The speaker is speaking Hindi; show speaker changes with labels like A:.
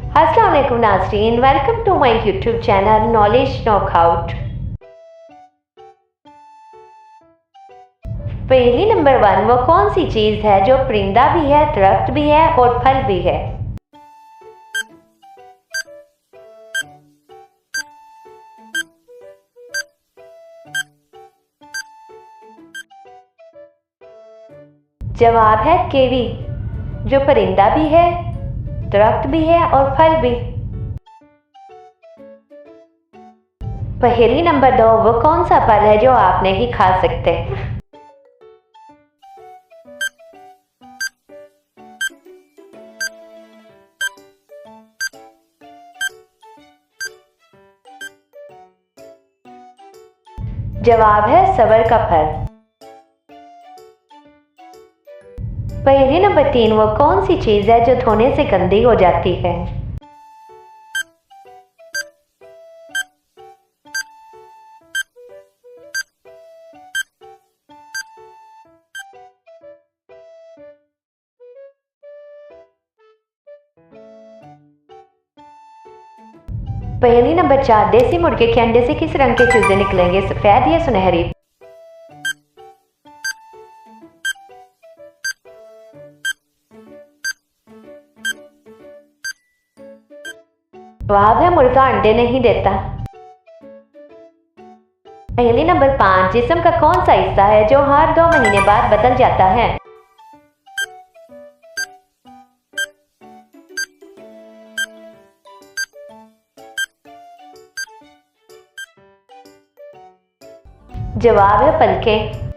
A: अस्सलाम वालेकुम नाज़रीन, welcome to my YouTube channel knowledge knockout. पहेली नंबर 1, वो कौन सी चीज़ है जो परिंदा भी है, दरख्त भी है और फल भी है? जवाब है कीवी, जो परिंदा भी है, दरख्त भी है और फल भी। पहेली नंबर 2, वो कौन सा फल है जो आप नहीं खा सकते? जवाब है सबर का फल। पहेली नंबर 3, वो कौन सी चीज़ है जो धोने से गंदी हो जाती है? पहेली नंबर 4, देसी मुर्गे के अंडे से किस रंग के चूजे निकलेंगे, सफेद या सुनहरी? जवाब है मुर्गा अंडे नहीं देता। पहेली नंबर 5, जिस्म का कौन सा हिस्सा है जो हर 2 महीने बाद बदल जाता है? जवाब है पलकें।